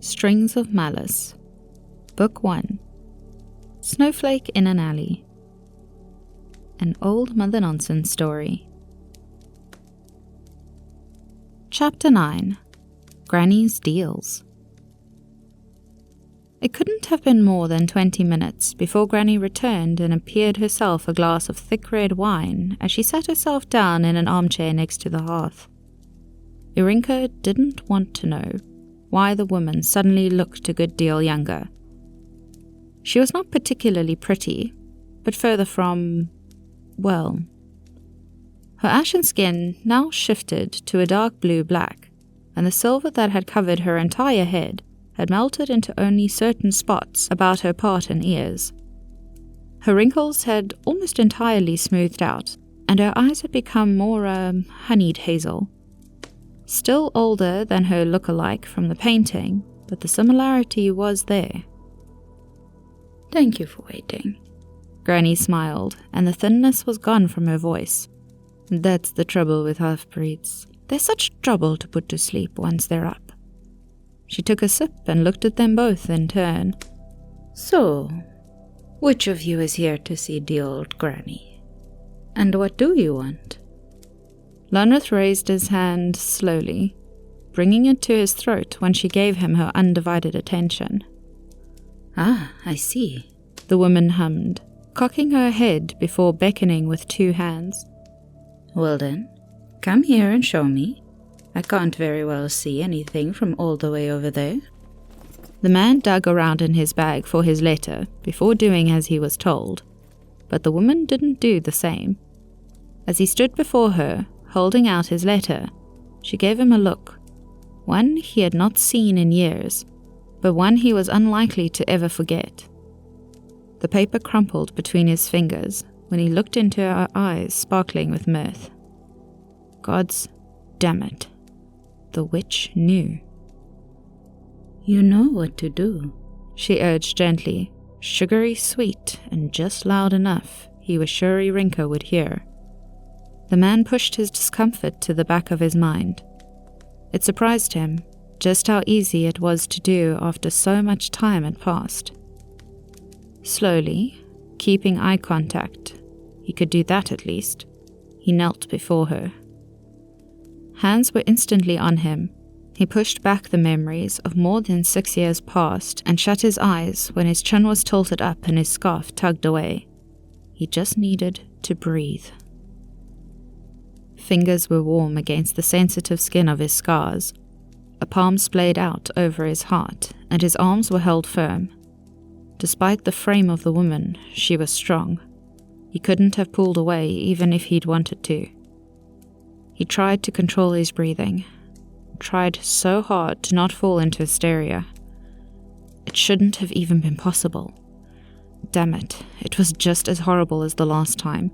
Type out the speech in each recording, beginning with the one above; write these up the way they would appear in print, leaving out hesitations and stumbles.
Strings of Malice. Book 1. Snowflake in an Alley. An old mother nonsense story. Chapter 9. Granny's Deals. It couldn't have been more than 20 minutes before Granny returned and appeared herself a glass of thick red wine as she sat herself down in an armchair next to the hearth. Irinka didn't want to know why the woman suddenly looked a good deal younger. She was not particularly pretty, but further from, well, her ashen skin now shifted to a dark blue-black, and the silver that had covered her entire head had melted into only certain spots about her part and ears. Her wrinkles had almost entirely smoothed out, and her eyes had become more honeyed hazel. Still older than her look-alike from the painting, but the similarity was there. "Thank you for waiting." Granny smiled, and the thinness was gone from her voice. "That's the trouble with half-breeds. They're such trouble to put to sleep once they're up." She took a sip and looked at them both in turn. "So, which of you is here to see the old granny? And what do you want?" Lunreth raised his hand slowly, bringing it to his throat when she gave him her undivided attention. "Ah, I see," the woman hummed, cocking her head before beckoning with 2 hands. "Well then, come here and show me. I can't very well see anything from all the way over there." The man dug around in his bag for his letter before doing as he was told, but the woman didn't do the same. As he stood before her, holding out his letter, she gave him a look, one he had not seen in years, but one he was unlikely to ever forget. The paper crumpled between his fingers when he looked into her eyes sparkling with mirth. Gods damn it. The witch knew. "You know what to do," she urged gently, sugary sweet and just loud enough he was sure Irinka would hear. The man pushed his discomfort to the back of his mind. It surprised him just how easy it was to do after so much time had passed. Slowly, keeping eye contact, he could do that at least, he knelt before her. Hands were instantly on him. He pushed back the memories of more than 6 years past and shut his eyes when his chin was tilted up and his scarf tugged away. He just needed to breathe. Fingers were warm against the sensitive skin of his scars. A palm splayed out over his heart, and his arms were held firm. Despite the frame of the woman, she was strong. He couldn't have pulled away even if he'd wanted to. He tried to control his breathing, tried so hard to not fall into hysteria. It shouldn't have even been possible. Damn it, it was just as horrible as the last time.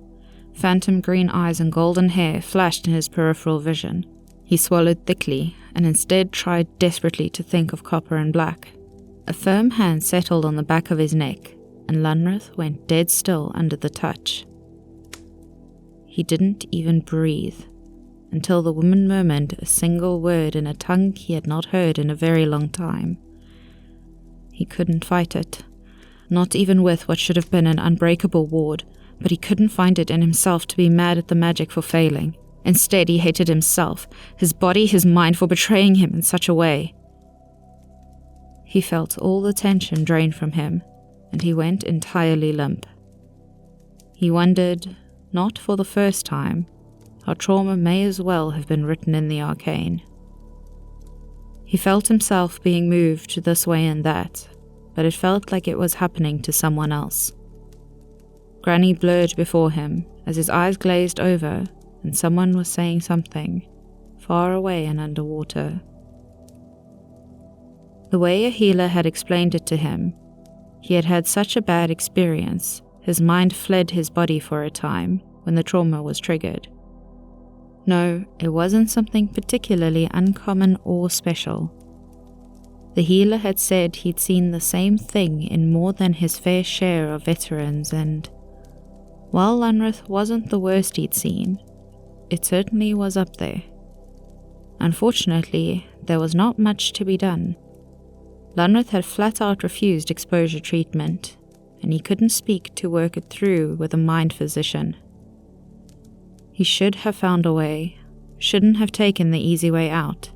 Phantom green eyes and golden hair flashed in his peripheral vision. He swallowed thickly and instead tried desperately to think of copper and black. A firm hand settled on the back of his neck, and Lunreth went dead still under the touch. He didn't even breathe until the woman murmured a single word in a tongue he had not heard in a very long time. He couldn't fight it, not even with what should have been an unbreakable ward, but he couldn't find it in himself to be mad at the magic for failing. Instead, he hated himself, his body, his mind for betraying him in such a way. He felt all the tension drain from him, and he went entirely limp. He wondered, not for the first time, how trauma may as well have been written in the arcane. He felt himself being moved this way and that, but it felt like it was happening to someone else. Granny blurred before him as his eyes glazed over and someone was saying something, far away and underwater. The way a healer had explained it to him, he had had such a bad experience, his mind fled his body for a time when the trauma was triggered. No, it wasn't something particularly uncommon or special. The healer had said he'd seen the same thing in more than his fair share of veterans, and while Lunreth wasn't the worst he'd seen, it certainly was up there. Unfortunately, there was not much to be done. Lunreth had flat out refused exposure treatment, and he couldn't speak to work it through with a mind physician. He should have found a way, shouldn't have taken the easy way out,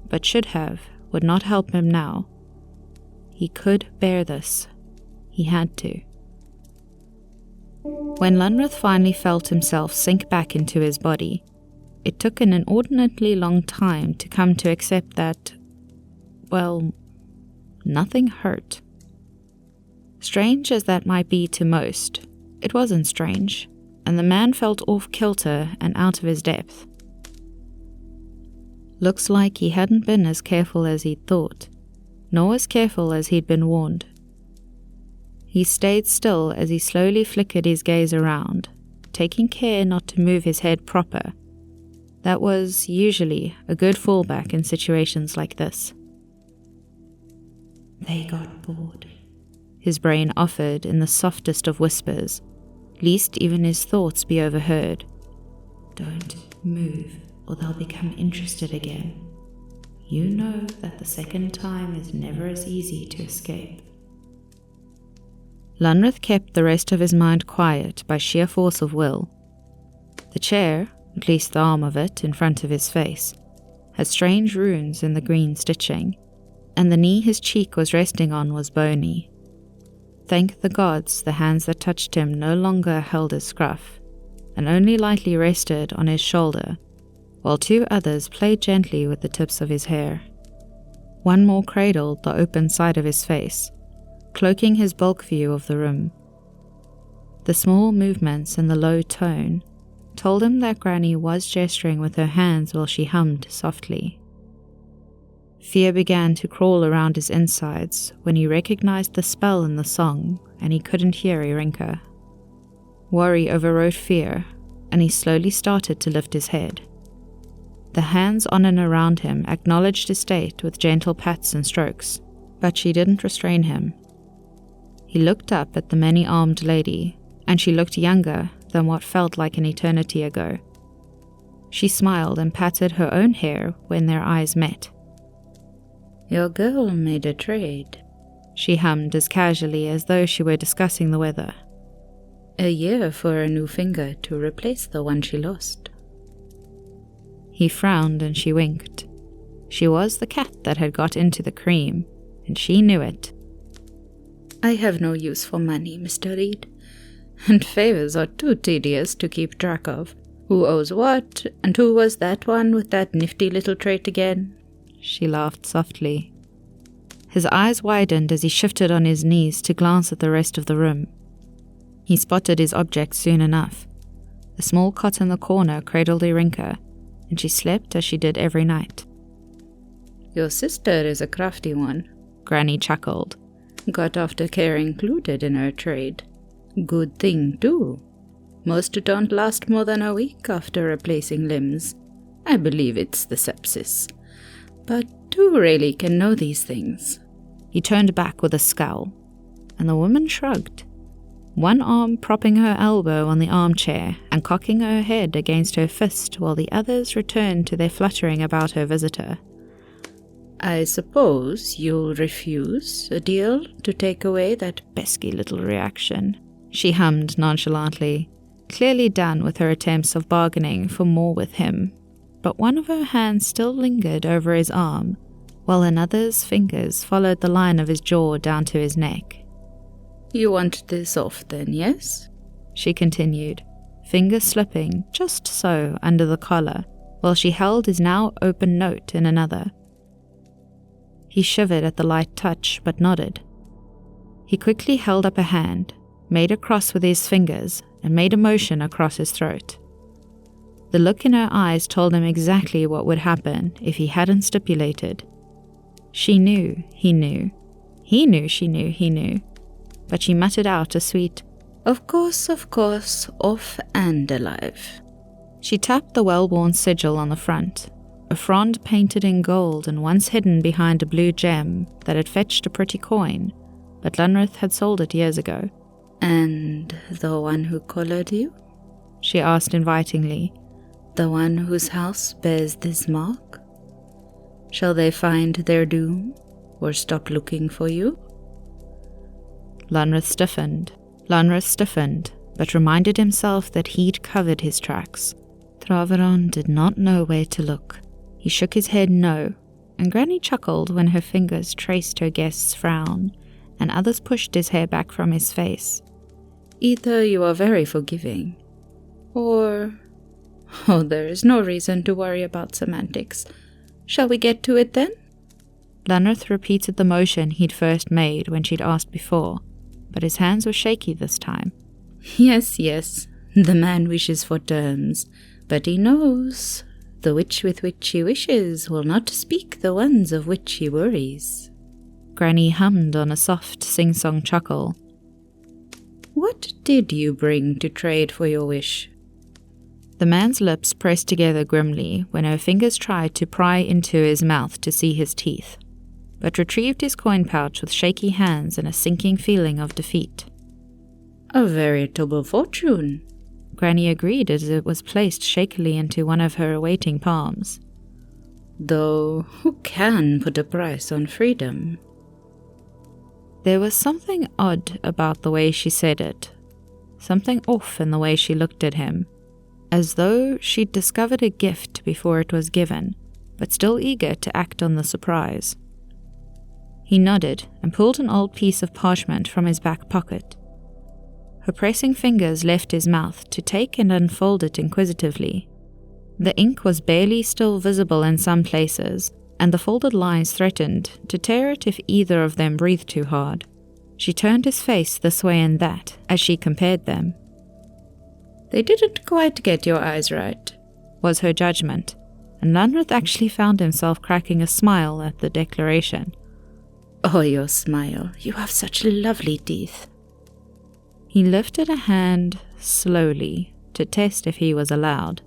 but should have would not help him now. He could bear this. He had to. When Lunreth finally felt himself sink back into his body, it took an inordinately long time to come to accept that, well, nothing hurt. Strange as that might be to most, it wasn't strange, and the man felt off-kilter and out of his depth. Looks like he hadn't been as careful as he'd thought, nor as careful as he'd been warned. He stayed still as he slowly flickered his gaze around, taking care not to move his head proper. That was usually a good fallback in situations like this. They got bored, his brain offered in the softest of whispers, lest even his thoughts be overheard. Don't move, or they'll become interested again. You know that the second time is never as easy to escape. Lunreth kept the rest of his mind quiet by sheer force of will. The chair, at least the arm of it in front of his face, had strange runes in the green stitching, and the knee his cheek was resting on was bony. Thank the gods the hands that touched him no longer held his scruff, and only lightly rested on his shoulder, while two others played gently with the tips of his hair. One more cradled the open side of his face, cloaking his bulk view of the room. The small movements and the low tone told him that Granny was gesturing with her hands while she hummed softly. Fear began to crawl around his insides when he recognized the spell in the song and he couldn't hear Irinka. Worry overrode fear, and he slowly started to lift his head. The hands on and around him acknowledged his state with gentle pats and strokes, but she didn't restrain him. He looked up at the many-armed lady, and she looked younger than what felt like an eternity ago. She smiled and patted her own hair when their eyes met. Your girl made a trade, she hummed as casually as though she were discussing the weather. A year for a new finger to replace the one she lost. He frowned and she winked. She was the cat that had got into the cream, and she knew it. I have no use for money, Mr. Reed, and favors are too tedious to keep track of. Who owes what, and who was that one with that nifty little trait again? She laughed softly. His eyes widened as he shifted on his knees to glance at the rest of the room. He spotted his object soon enough. A small cot in the corner cradled Irinka, and she slept as she did every night. Your sister is a crafty one, Granny chuckled. Got aftercare included in her trade. Good thing, too. Most don't last more than a week after replacing limbs. I believe it's the sepsis. But who really can know these things? He turned back with a scowl, and the woman shrugged, one arm propping her elbow on the armchair and cocking her head against her fist while the others returned to their fluttering about her visitor. I suppose you'll refuse a deal to take away that pesky little reaction, she hummed nonchalantly, clearly done with her attempts of bargaining for more with him, but one of her hands still lingered over his arm, while another's fingers followed the line of his jaw down to his neck. You want this off then, yes? She continued, fingers slipping just so under the collar, while she held his now open note in another. He shivered at the light touch, but nodded. He quickly held up a hand, made a cross with his fingers, and made a motion across his throat. The look in her eyes told him exactly what would happen if he hadn't stipulated. She knew, he knew. He knew she knew he knew. But she muttered out a sweet, Of course, off and alive. She tapped the well-worn sigil on the front, a frond painted in gold and once hidden behind a blue gem that had fetched a pretty coin, but Lunreth had sold it years ago. And the one who collared you? She asked invitingly. The one whose house bears this mark? Shall they find their doom? or stop looking for you? Lunreth stiffened, but reminded himself that he'd covered his tracks. Traveron did not know where to look. He shook his head no, and Granny chuckled when her fingers traced her guest's frown, and others pushed his hair back from his face. Either you are very forgiving, or... Oh, there is no reason to worry about semantics. Shall we get to it then? Lunreth repeated the motion he'd first made when she'd asked before, but his hands were shaky this time. Yes, the man wishes for terms, but he knows the which with which he wishes will not speak the ones of which he worries. Granny hummed on a soft sing-song chuckle. What did you bring to trade for your wish? The man's lips pressed together grimly when her fingers tried to pry into his mouth to see his teeth, but retrieved his coin pouch with shaky hands and a sinking feeling of defeat. A veritable fortune, Granny agreed as it was placed shakily into one of her awaiting palms. Though who can put a price on freedom? There was something odd about the way she said it, something off in the way she looked at him, as though she'd discovered a gift before it was given, but still eager to act on the surprise. He nodded and pulled an old piece of parchment from his back pocket. Her pressing fingers left his mouth to take and unfold it inquisitively. The ink was barely still visible in some places, and the folded lines threatened to tear it if either of them breathed too hard. She turned his face this way and that as she compared them. They didn't quite get your eyes right, was her judgment, and Lunreth actually found himself cracking a smile at the declaration. Oh, your smile. You have such lovely teeth. He lifted a hand slowly to test if he was allowed.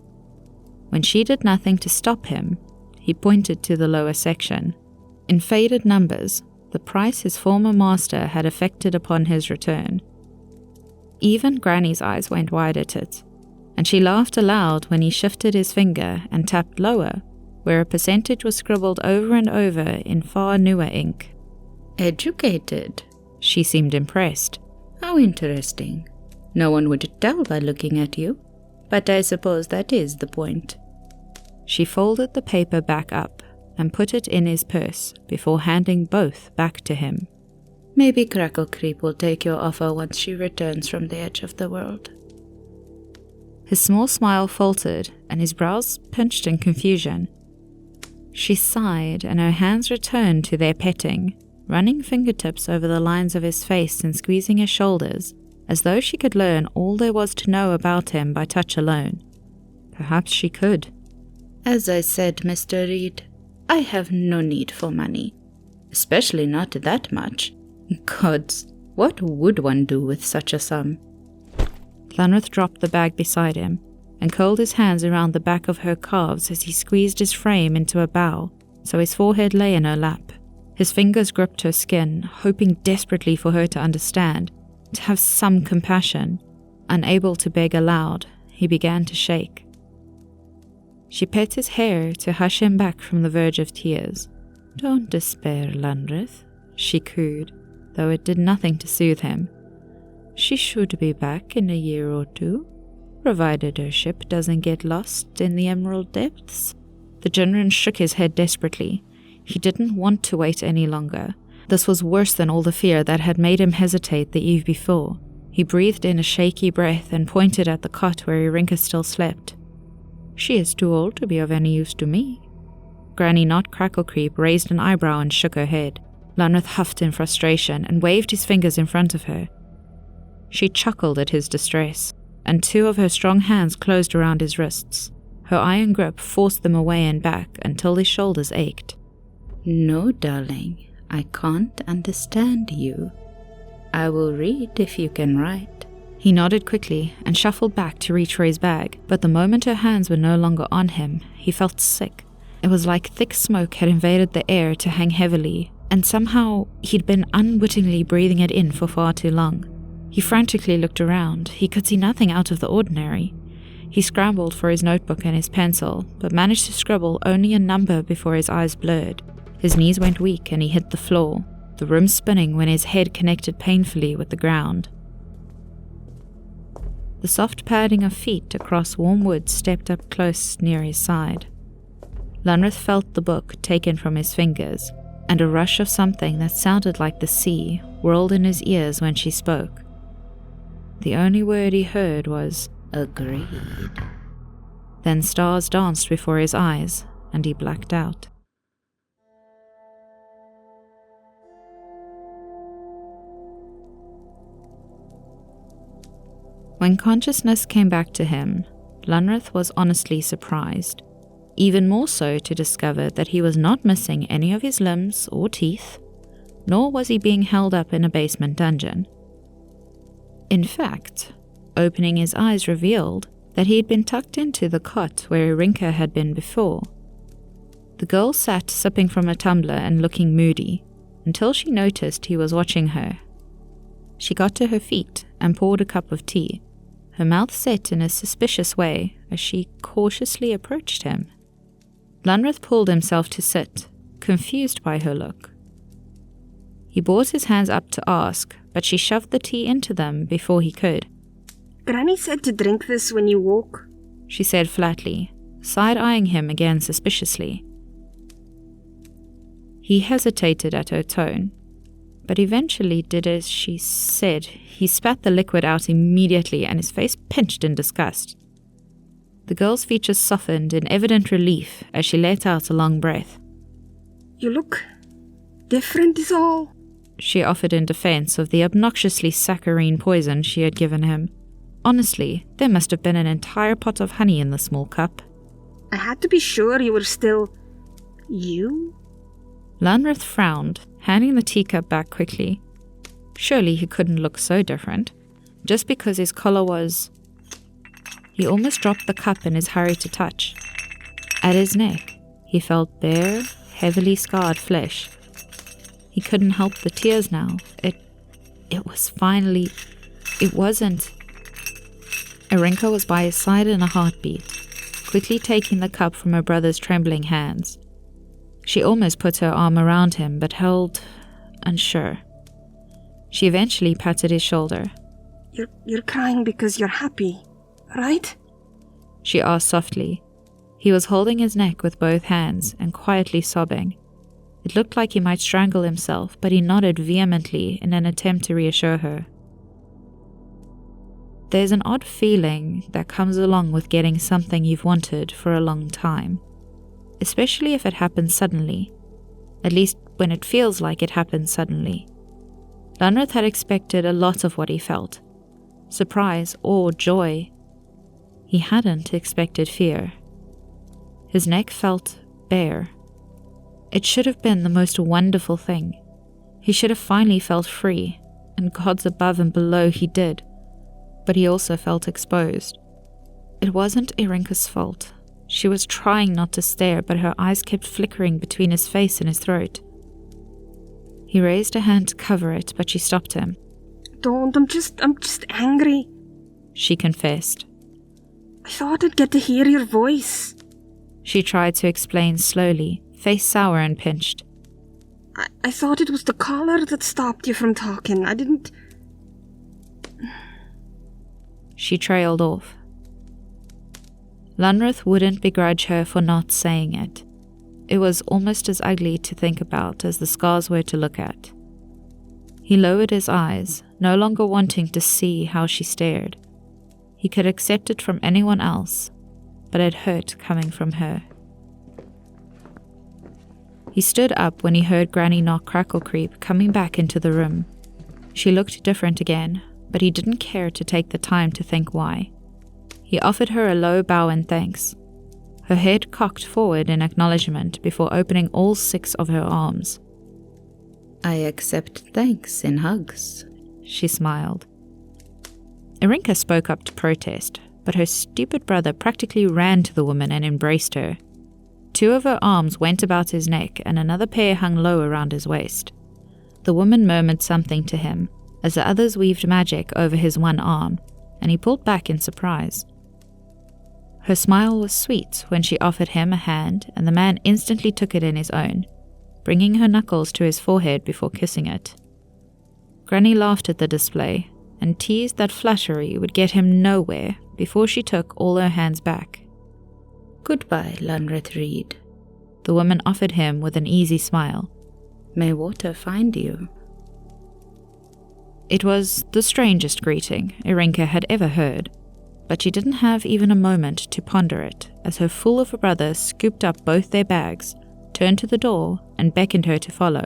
When she did nothing to stop him, he pointed to the lower section. In faded numbers, the price his former master had effected upon his return. Even Granny's eyes went wide at it, and she laughed aloud when he shifted his finger and tapped lower, where a percentage was scribbled over and over in far newer ink. Educated. She seemed impressed. How interesting. No one would tell by looking at you, but I suppose that is the point. She folded the paper back up and put it in his purse before handing both back to him. Maybe Crackle Creep will take your offer once she returns from the edge of the world. His small smile faltered and his brows pinched in confusion. She sighed and her hands returned to their petting, running fingertips over the lines of his face and squeezing his shoulders, as though she could learn all there was to know about him by touch alone. Perhaps she could. As I said, Mr. Reed, I have no need for money, especially not that much. Gods, what would one do with such a sum? Lunreth dropped the bag beside him and curled his hands around the back of her calves as he squeezed his frame into a bow, so his forehead lay in her lap. His fingers gripped her skin, hoping desperately for her to understand, to have some compassion. Unable to beg aloud, he began to shake. She pet his hair to hush him back from the verge of tears. "Don't despair, Lunreth," she cooed, though it did nothing to soothe him. "She should be back in a year or two, provided her ship doesn't get lost in the emerald depths." The general shook his head desperately. He didn't want to wait any longer. This was worse than all the fear that had made him hesitate the eve before. He breathed in a shaky breath and pointed at the cot where Irinka still slept. "She is too old to be of any use to me." Granny Not Cracklecreep raised an eyebrow and shook her head. Lunreth huffed in frustration and waved his fingers in front of her. She chuckled at his distress, and two of her strong hands closed around his wrists. Her iron grip forced them away and back until his shoulders ached. "No, darling, I can't understand you. I will read if you can write." He nodded quickly and shuffled back to reach for his bag, but the moment her hands were no longer on him, he felt sick. It was like thick smoke had invaded the air to hang heavily, and somehow he'd been unwittingly breathing it in for far too long. He frantically looked around. He could see nothing out of the ordinary. He scrambled for his notebook and his pencil, but managed to scribble only a number before his eyes blurred. His knees went weak and he hit the floor, the room spinning when his head connected painfully with the ground. The soft padding of feet across warm wood stepped up close near his side. Lunreth felt the book taken from his fingers, and a rush of something that sounded like the sea whirled in his ears when she spoke. The only word he heard was, "Agreed." Then stars danced before his eyes, and he blacked out. When consciousness came back to him, Lunreth was honestly surprised, even more so to discover that he was not missing any of his limbs or teeth, nor was he being held up in a basement dungeon. In fact, opening his eyes revealed that he had been tucked into the cot where Irinka had been before. The girl sat sipping from a tumbler and looking moody, until she noticed he was watching her. She got to her feet and poured a cup of tea, her mouth set in a suspicious way as she cautiously approached him. Lunreth pulled himself to sit, confused by her look. He brought his hands up to ask, but she shoved the tea into them before he could. "Granny said to drink this when you walk," she said flatly, side-eyeing him again suspiciously. He hesitated at her tone, but eventually did as she said. He spat the liquid out immediately and his face pinched in disgust. The girl's features softened in evident relief as she let out a long breath. "You look different is all," she offered in defense of the obnoxiously saccharine poison she had given him. Honestly, there must have been an entire pot of honey in the small cup. "I had to be sure you were still you." Lunreth frowned, handing the teacup back quickly. Surely he couldn't look so different, just because his collar was... He almost dropped the cup in his hurry to touch. At his neck, he felt bare, heavily scarred flesh. He couldn't help the tears now. It was finally... It wasn't... Irinka was by his side in a heartbeat, quickly taking the cup from her brother's trembling hands. She almost put her arm around him, but held unsure. She eventually patted his shoulder. You're crying because you're happy, right?" she asked softly. He was holding his neck with both hands and quietly sobbing. It looked like he might strangle himself, but he nodded vehemently in an attempt to reassure her. There's an odd feeling that comes along with getting something you've wanted for a long time, especially if it happens suddenly, at least when it feels like it happens suddenly. Lunreth had expected a lot of what he felt, surprise or joy. He hadn't expected fear. His neck felt bare. It should have been the most wonderful thing. He should have finally felt free, and gods above and below he did. But he also felt exposed. It wasn't Irinka's fault. She was trying not to stare, but her eyes kept flickering between his face and his throat. He raised a hand to cover it, but she stopped him. "Don't, I'm just angry," she confessed. "I thought I'd get to hear your voice." She tried to explain slowly, face sour and pinched. I thought it was the collar that stopped you from talking. I didn't..." She trailed off. Lunreth wouldn't begrudge her for not saying it. It was almost as ugly to think about as the scars were to look at. He lowered his eyes, no longer wanting to see how she stared. He could accept it from anyone else, but it hurt coming from her. He stood up when he heard Granny knock Crackle Creep coming back into the room. She looked different again, but he didn't care to take the time to think why. He offered her a low bow in thanks. Her head cocked forward in acknowledgement before opening all 6 of her arms. "I accept thanks in hugs," she smiled. Irinka spoke up to protest, but her stupid brother practically ran to the woman and embraced her. 2 of her arms went about his neck and another pair hung low around his waist. The woman murmured something to him, as the others weaved magic over his one arm, and he pulled back in surprise. Her smile was sweet when she offered him a hand, and the man instantly took it in his own, bringing her knuckles to his forehead before kissing it. Granny laughed at the display and teased that flattery would get him nowhere before she took all her hands back. "Goodbye, Lunreth Reed," the woman offered him with an easy smile. "May water find you." It was the strangest greeting Irinka had ever heard, but she didn't have even a moment to ponder it as her fool of a brother scooped up both their bags, turned to the door, and beckoned her to follow.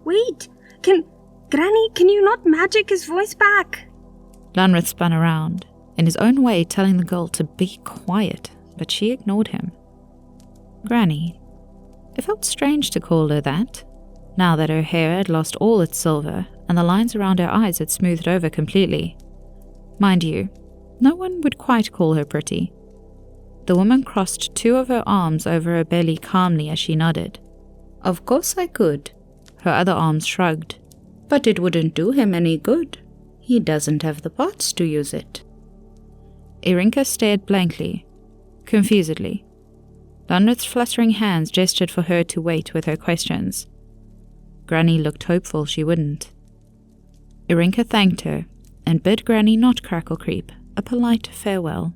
Wait! Granny, can you not magic his voice back? Lunreth spun around, in his own way telling the girl to be quiet, but she ignored him. Granny. It felt strange to call her that, now that her hair had lost all its silver and the lines around her eyes had smoothed over completely. Mind you, no one would quite call her pretty. The woman crossed two of her arms over her belly calmly as she nodded. "Of course I could." Her other arms shrugged. "But it wouldn't do him any good. He doesn't have the parts to use it." Irinka stared blankly, confusedly. Lunreth's fluttering hands gestured for her to wait with her questions. Granny looked hopeful she wouldn't. Irinka thanked her and bid Granny not crackle creep a polite farewell.